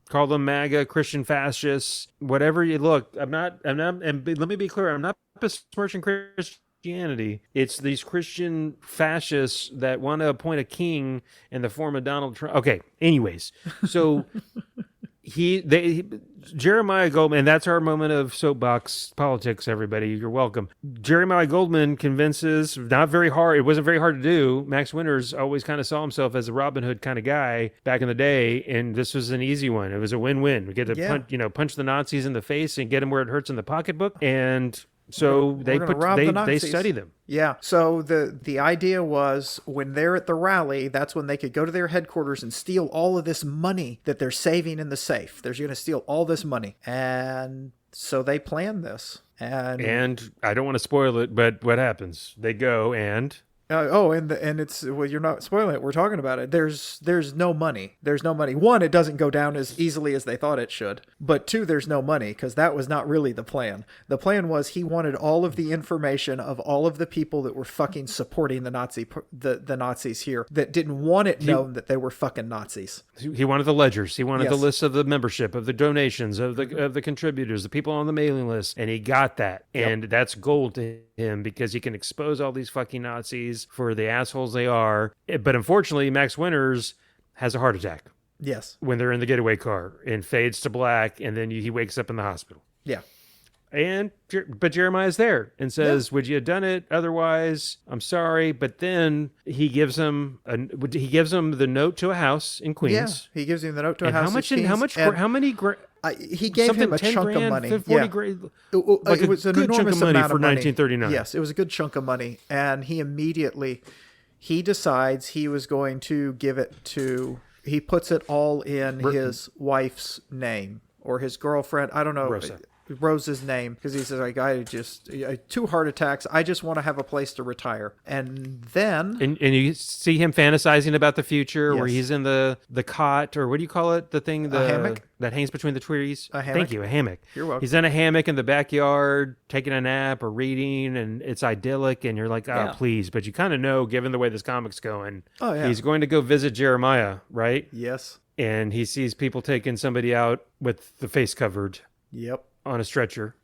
Call them MAGA, Christian fascists, whatever you look. I'm not. And let me be clear. I'm not besmirching Christianity. It's these Christian fascists that want to appoint a king in the form of Donald Trump. Okay. Anyways, so Jeremiah Goldman, and that's our moment of soapbox politics, everybody. You're welcome. Jeremiah Goldman convinces, not very hard, it wasn't very hard to do. Max Winters always kind of saw himself as a Robin Hood kind of guy back in the day, and this was an easy one. It was a win-win. We get to punch the Nazis in the face and get them where it hurts in the pocketbook, and so they study them. Yeah. So the idea was when they're at the rally, that's when they could go to their headquarters and steal all of this money that they're saving in the safe. They're going to steal all this money. And so they planned this. And I don't want to spoil it, but what happens? They go and... and it's, well, you're not spoiling it. We're talking about it. There's no money. There's no money. One, it doesn't go down as easily as they thought it should. But two, there's no money because that was not really the plan. The plan was he wanted all of the information of all of the people that were fucking supporting the Nazis here that didn't want it known that they were fucking Nazis. He wanted the ledgers. He wanted the list of the membership, of the donations, of the contributors, the people on the mailing list, and he got that. Yep. And that's gold to him because he can expose all these fucking Nazis for the assholes they are. But unfortunately, Max Winters has a heart attack. Yes. When they're in the getaway car and fades to black, and then he wakes up in the hospital. Yeah. But Jeremiah's there and says, "Would you have done it otherwise? I'm sorry." But then he gives him the note to a house in Queens. Yeah, he gives him the note to a house in Queens. How many? He gave him a chunk of money. 40 grand. It was an enormous amount for of money 1939. Yes, it was a good chunk of money, and he decides he was going to give it to. He puts it all in his wife's name or his girlfriend. I don't know. Rose's name, because he says, like, I just 2 heart attacks. I just want to have a place to retire. And then and you see him fantasizing about the future, where he's in the cot, or what do you call it? The thing, a hammock that hangs between the trees. A hammock. Thank you, a hammock. You're welcome. He's in a hammock in the backyard, taking a nap or reading, and it's idyllic. And you're like, please, but you kind of know, given the way this comic's going, he's going to go visit Jeremiah, right? Yes. And he sees people taking somebody out with the face covered. Yep. On a stretcher,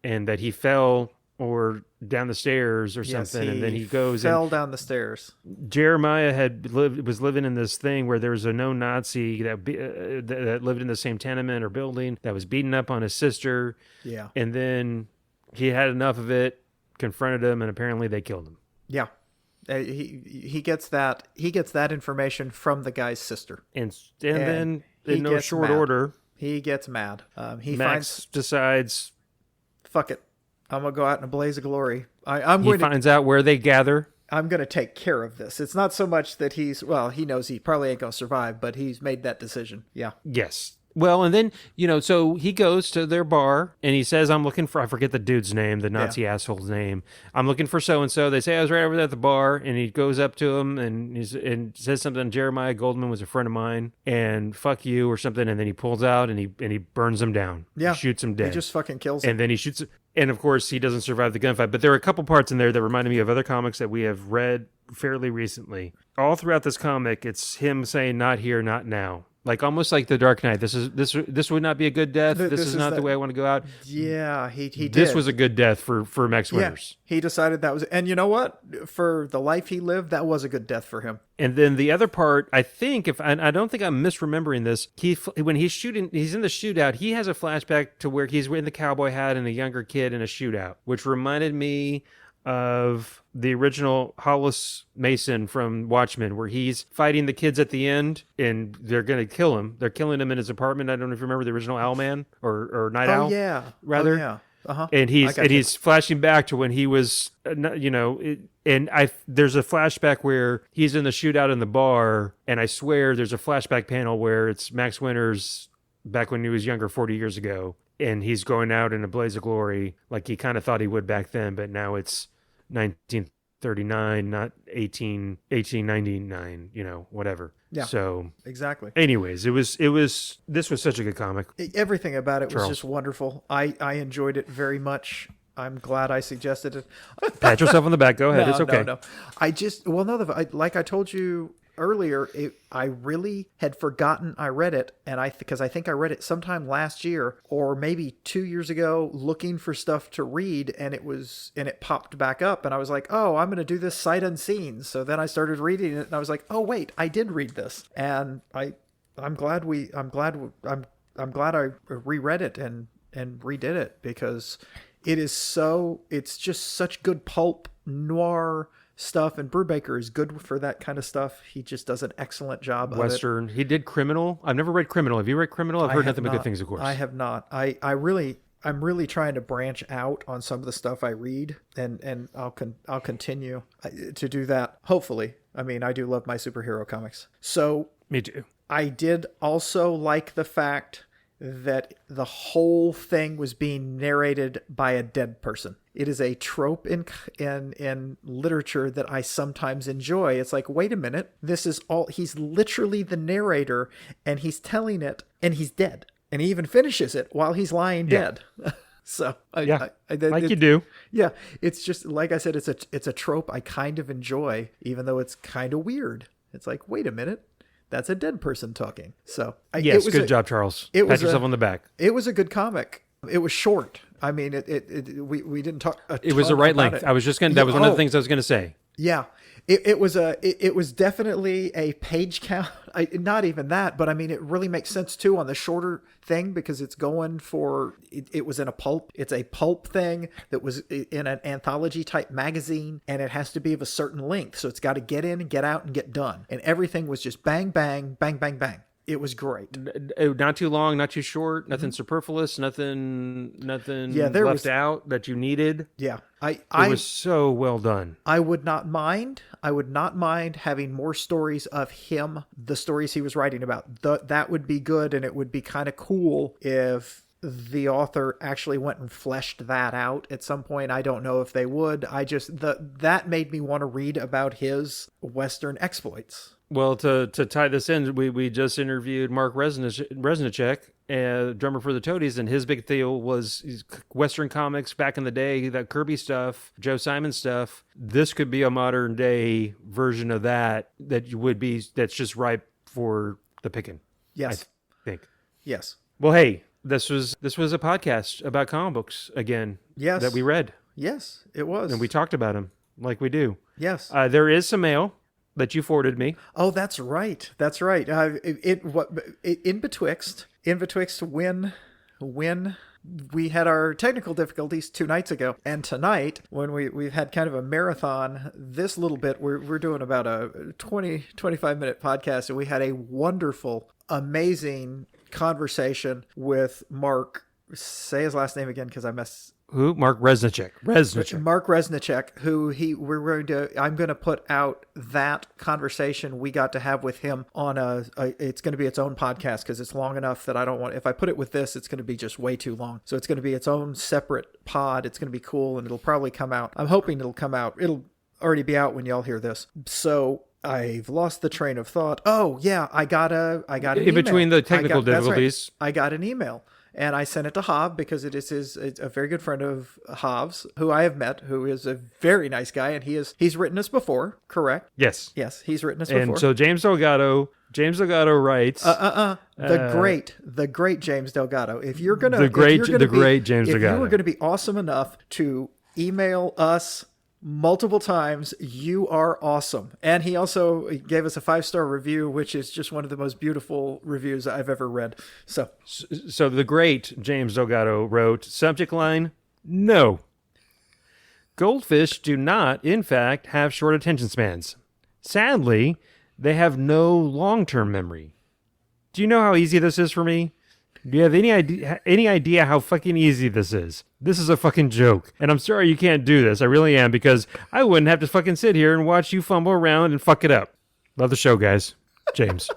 and that he fell or down the stairs or something, and then he fell down the stairs. Jeremiah was living in this thing where there was a known Nazi that lived in the same tenement or building that was beating up on his sister. Yeah, and then he had enough of it, confronted him, and apparently they killed him. Yeah. He gets that information from the guy's sister, and then in no short order. He gets mad. Max decides, fuck it, I'm going to go out in a blaze of glory. He finds out where they gather. I'm going to take care of this. It's not so much that he knows he probably ain't going to survive, but he's made that decision. Yeah. Yes. Well, and then, so he goes to their bar and he says, I'm looking for, I forget the dude's name, the Nazi asshole's name. I'm looking for so-and-so. They say, I was right over there at the bar. And he goes up to him and says something. Jeremiah Goldman was a friend of mine and fuck you or something. And then he pulls out and he burns him down. Yeah. He shoots him dead. He just fucking kills him. And then he shoots, and of course he doesn't survive the gunfight. But there are a couple parts in there that reminded me of other comics that we have read fairly recently. All throughout this comic, it's him saying, not here, not now. Like almost like the Dark Knight. This would not be a good death. This is This is not the that. way I want to go out. Yeah, he This did. was a good death for Max Yeah, Winters. he decided that was, and you know what? For the life he lived, that was a good death for him. And then the other part, I think, if I don't think I'm misremembering this, when he's shooting, he's in the shootout. He has a flashback to where he's wearing the cowboy hat and a younger kid in a shootout, which reminded me of the original Hollis Mason from Watchmen, where he's fighting the kids at the end and they're going to kill him. They're killing him in his apartment. I don't know if you remember the original Owlman or Night Owl. Oh yeah, rather. Oh, yeah. Uh-huh. And I got you. he's flashing back to when he was, there's a flashback where he's in the shootout in the bar, and I swear there's a flashback panel where it's Max Winters back when he was younger, 40 years ago, and he's going out in a blaze of glory like he kind of thought he would back then, but now it's 1939, not 1899, whatever. Yeah. So Exactly. anyways, this was such a good comic. Everything about it was Charles. just wonderful. I enjoyed it very much. I'm glad I suggested it. Pat yourself on the back. Go ahead. No, It's okay. no. Like I told you earlier, I really had forgotten I read it, and because I think I read it sometime last year or maybe 2 years ago, looking for stuff to read, and it popped back up, and I was like, oh, I'm going to do this sight unseen. So then I started reading it, and I was like, oh wait, I did read this, and I'm glad I reread it and redid it, because it's just such good pulp noir stuff, and Brubaker is good for that kind of stuff. He just does an excellent job of it. Western. He did Criminal. I've never read Criminal. Have you read Criminal? I've heard nothing but good things, of course. I have not. I'm really trying to branch out on some of the stuff I read, and I'll continue to do that. Hopefully. I mean, I do love my superhero comics. So Me too. I did also like the fact that the whole thing was being narrated by a dead person. It is a trope in literature that I sometimes enjoy. It's like, wait a minute, he's literally the narrator, and he's telling it, and he's dead. And he even finishes it while he's lying dead. So you do. Yeah, it's just, like I said, it's a trope I kind of enjoy, even though it's kind of weird. It's like, wait a minute, that's a dead person talking. So yes, good job, Charles. Pat yourself on the back. It was a good comic. It was short. I mean, we didn't talk. It was the right length. I was just gonna. That was one of the things I was gonna say. Yeah, it was definitely a page count. Not even that, but I mean, it really makes sense too on the shorter thing, because it's going for it was in a pulp. It's a pulp thing that was in an anthology type magazine, and it has to be of a certain length, so it's got to get in and get out and get done. And everything was just bang, bang, bang, bang, bang. It was great. Not too long, not too short, nothing superfluous, nothing left out that you needed. Yeah. It was so well done. I would not mind having more stories of him, the stories he was writing about. That would be good, and it would be kind of cool if the author actually went and fleshed that out at some point. I don't know if they would. That made me want to read about his Western exploits. Well, to tie this in, we just interviewed Mark Resnicek, drummer for the Toadies, and his big deal was Western comics back in the day, that Kirby stuff, Joe Simon stuff. This could be a modern day version of that's just ripe for the picking. Yes. I think. Yes. Well, hey, this was a podcast about comic books again. Yes. That we read. Yes, it was. And we talked about them like we do. Yes. There is some mail that you forwarded me. Oh, that's right. That's right. In betwixt when we had our technical difficulties 2 nights ago, and tonight when we've had kind of a marathon, this little bit we're doing about a 25 minute podcast, and we had a wonderful, amazing conversation with Mark. Say his last name again, because I messed. Who? Mark Resnicek. Mark Resnicek, who I'm going to put out that conversation we got to have with him on it's going to be its own podcast, because it's long enough that I don't want, if I put it with this, it's going to be just way too long. So it's going to be its own separate pod. It's going to be cool, and it'll probably come out. I'm hoping it'll come out. It'll already be out when y'all hear this. So I've lost the train of thought. Oh yeah, I got an email. In between the technical difficulties. Right. I got an email. And I sent it to Hav, because it's a very good friend of Hav's, who I have met, who is a very nice guy, and he's written us before, correct? Yes. Yes, he's written us before. And so James Delgado James Delgado writes. The great James Delgado. If you're gonna, the great James Delgado. If you were gonna be awesome enough to email us multiple times, you are awesome. And he also gave us a 5-star review, which is just one of the most beautiful reviews I've ever read. So the great James Delgado wrote, subject line, no. Goldfish do not, in fact, have short attention spans. Sadly, they have no long-term memory. Do you know how easy this is for me? Do you have any idea how fucking easy this is? This is a fucking joke. And I'm sorry you can't do this. I really am, because I wouldn't have to fucking sit here and watch you fumble around and fuck it up. Love the show, guys. James.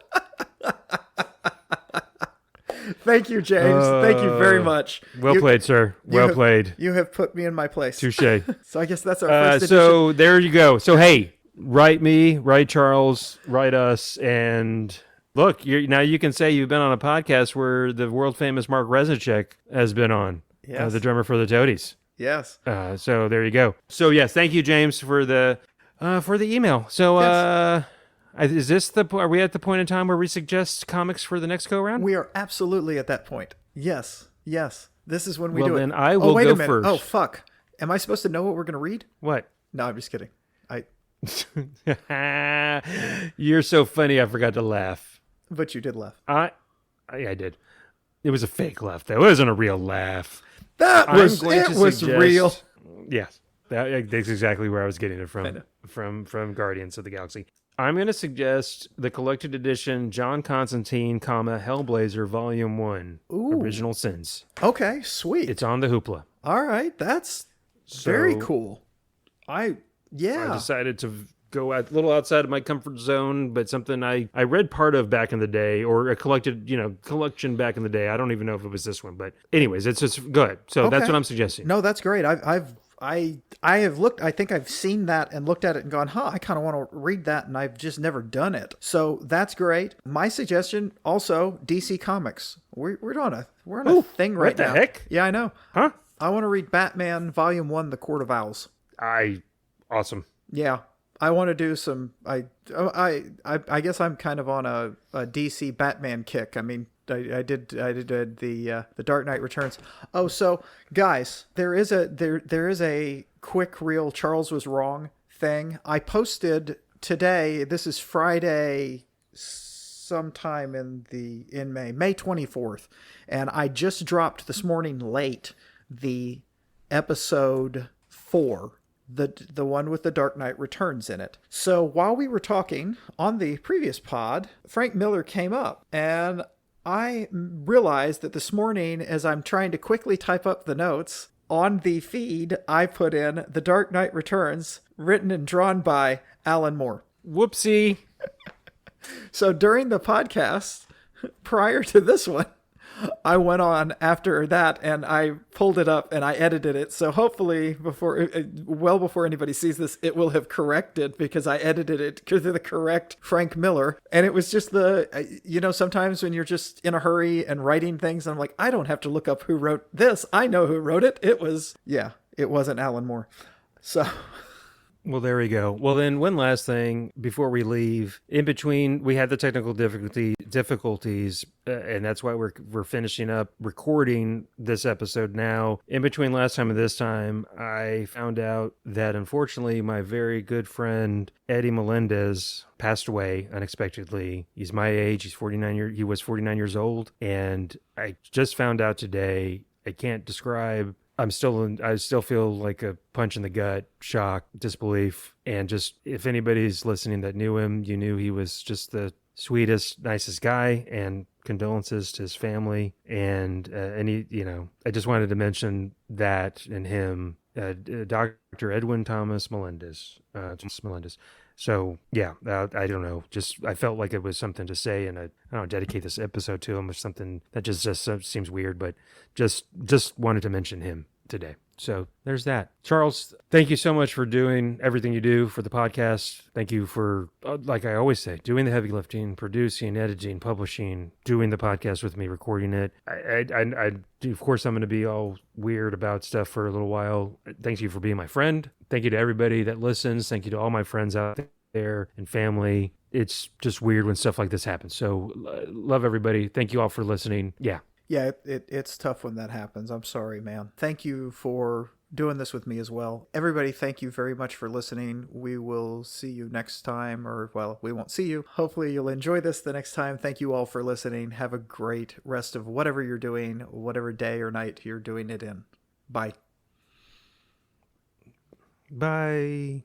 Thank you, James. Thank you very much. Well played, sir. Well played. You have put me in my place. Touche. So I guess that's our first edition. So there you go. So hey, write me, write Charles, write us, and look, now you can say you've been on a podcast where the world famous Mark Reznicek has been on, the drummer for the Toadies. Yes. So there you go. So yes, thank you, James, for the email. So Yes. is this are we at the point in time where we suggest comics for the next go round? We are absolutely at that point. Yes. This is when we do it. Well, then I will wait go a minute. first. Oh fuck! Am I supposed to know what we're gonna read? What? No, I'm just kidding. You're so funny. I forgot to laugh. But you did laugh. I did. It was a fake laugh, though. It wasn't a real laugh. It was real. Yes, that's exactly where I was getting it from Guardians of the Galaxy. I'm going to suggest the collected edition John Constantine, Hellblazer Volume 1, Original Sins. Okay, sweet. It's on the Hoopla. All right, that's very cool. I decided to go a little outside of my comfort zone, but something I read part of back in the day, or a collection back in the day. I don't even know if it was this one, but anyways, it's just good. So that's what I'm suggesting. No, that's great. I have looked. I think I've seen that and looked at it and gone, I kind of want to read that, and I've just never done it. So that's great. My suggestion also DC Comics. We're on a thing right now. What the heck? Yeah, I know. Huh? I want to read Batman Volume 1, The Court of Owls. Awesome. Yeah. I want to do some. I guess I'm kind of on a DC Batman kick. I mean, I did the Dark Knight Returns. Oh, so guys, there is a quick real Charles was wrong thing I posted today. This is Friday, sometime in May 24th, and I just dropped this morning late the episode 4. The one with the Dark Knight Returns in it. So while we were talking on the previous pod, Frank Miller came up, and I realized that this morning, as I'm trying to quickly type up the notes, on the feed, I put in The Dark Knight Returns, written and drawn by Alan Moore. Whoopsie. So during the podcast, prior to this one, I went on after that and I pulled it up and I edited it. So hopefully before anybody sees this, it will have corrected, because I edited it to the correct Frank Miller. And it was just sometimes when you're just in a hurry and writing things, I'm like, I don't have to look up who wrote this. I know who wrote it. It wasn't Alan Moore. So... Well, there we go. Well, then one last thing before we leave. In between, we had the technical difficulties, and that's why we're finishing up recording this episode now. In between last time and this time, I found out that unfortunately my very good friend Eddie Melendez passed away unexpectedly. He's my age. He was 49 years old, and I just found out today. I can't describe. I still feel like a punch in the gut, shock, disbelief. And just, if anybody's listening that knew him, you knew he was just the sweetest, nicest guy, and condolences to his family. And I just wanted to mention that and him, Dr. Edwin Thomas Melendez. So yeah, I don't know. Just, I felt like it was something to say, and I don't know, dedicate this episode to him or something that just seems weird, but just wanted to mention him today. So there's that. Charles, thank you so much for doing everything you do for the podcast. Thank you for, like I always say, doing the heavy lifting, producing, editing, publishing, doing the podcast with me, recording it. I of course, I'm going to be all weird about stuff for a little while. Thank you for being my friend. Thank you to everybody that listens. Thank you to all my friends out there and family. it's just weird when stuff like this happens. So love everybody. Thank you all for listening. Yeah. Yeah, it's tough when that happens. I'm sorry, man. Thank you for doing this with me as well. Everybody, thank you very much for listening. We will see you next time, or, well, we won't see you. Hopefully you'll enjoy this the next time. Thank you all for listening. Have a great rest of whatever you're doing, whatever day or night you're doing it in. Bye. Bye.